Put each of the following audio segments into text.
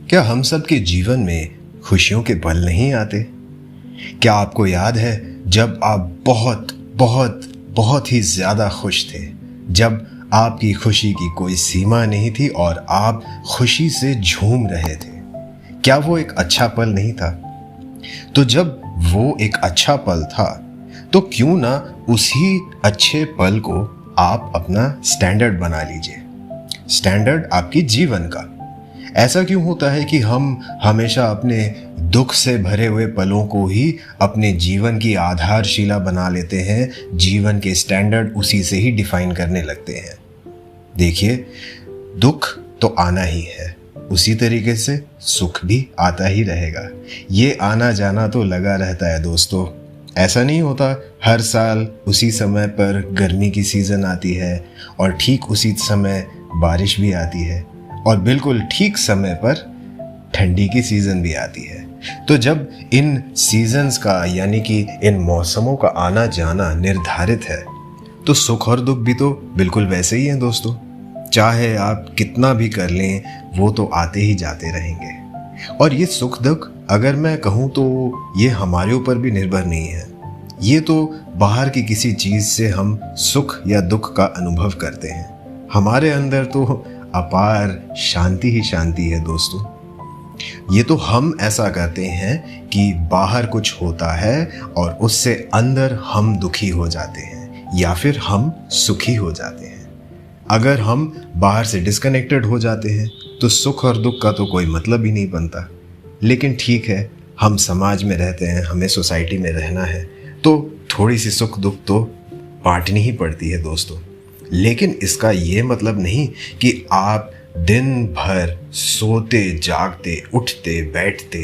क्या हम सब के जीवन में खुशियों के पल नहीं आते? क्या आपको याद है जब आप बहुत बहुत बहुत ही ज़्यादा खुश थे, जब आपकी खुशी की कोई सीमा नहीं थी और आप खुशी से झूम रहे थे? क्या वो एक अच्छा पल नहीं था? तो जब वो एक अच्छा पल था तो क्यों ना उसी अच्छे पल को आप अपना स्टैंडर्ड बना लीजिए, स्टैंडर्ड आपकी जीवन का। ऐसा क्यों होता है कि हम हमेशा अपने दुख से भरे हुए पलों को ही अपने जीवन की आधारशिला बना लेते हैं, जीवन के स्टैंडर्ड उसी से ही डिफाइन करने लगते हैं? देखिए, दुख तो आना ही है, उसी तरीके से सुख भी आता ही रहेगा। ये आना जाना तो लगा रहता है दोस्तों। ऐसा नहीं होता हर साल उसी समय पर गर्मी की सीज़न आती है और ठीक उसी समय बारिश भी आती है और बिल्कुल ठीक समय पर ठंडी की सीज़न भी आती है। तो जब इन सीजन्स का यानी कि इन मौसमों का आना जाना निर्धारित है तो सुख और दुख भी तो बिल्कुल वैसे ही हैं दोस्तों। चाहे आप कितना भी कर लें, वो तो आते ही जाते रहेंगे। और ये सुख दुख अगर मैं कहूँ तो ये हमारे ऊपर भी निर्भर नहीं है। ये तो बाहर की किसी चीज़ से हम सुख या दुख का अनुभव करते हैं। हमारे अंदर तो अपार शांति ही शांति है दोस्तों। ये तो हम ऐसा करते हैं कि बाहर कुछ होता है और उससे अंदर हम दुखी हो जाते हैं या फिर हम सुखी हो जाते हैं। अगर हम बाहर से डिस्कनेक्टेड हो जाते हैं तो सुख और दुख का तो कोई मतलब ही नहीं बनता। लेकिन ठीक है, हम समाज में रहते हैं, हमें सोसाइटी में रहना है, तो थोड़ी सी सुख दुख तो बांटनी ही पड़ती है दोस्तों। लेकिन इसका ये मतलब नहीं कि आप दिन भर सोते जागते उठते बैठते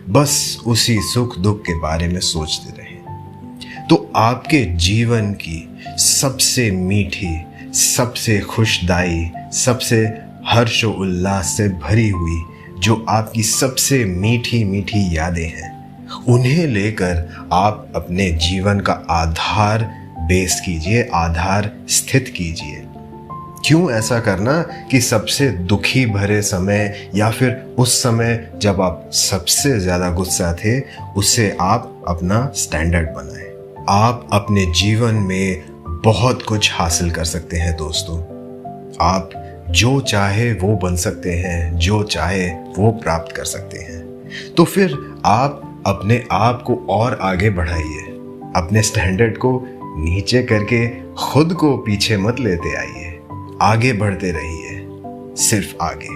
बस उसी सुख दुख के बारे में सोचते रहें। तो आपके जीवन की सबसे मीठी, सबसे खुशदाई, सबसे हर्षो उल्लास से भरी हुई जो आपकी सबसे मीठी मीठी यादें हैं, उन्हें लेकर आप अपने जीवन का आधार बेस कीजिए, आधार स्थित कीजिए। क्यों ऐसा करना कि सबसे दुखी भरे समय या फिर उस समय जब आप सबसे ज़्यादा गुस्सा थे, उससे आप अपना स्टैंडर्ड बनाएं। आप अपने जीवन में बहुत कुछ हासिल कर सकते हैं दोस्तों। आप जो चाहे वो बन सकते हैं, जो चाहे वो प्राप्त कर सकते हैं। तो फिर आप अपने आप को और आगे बढ़ाइए, अपने स्टैंडर्ड को नीचे करके खुद को पीछे मत लेते आइए, आगे बढ़ते रहिए, सिर्फ आगे।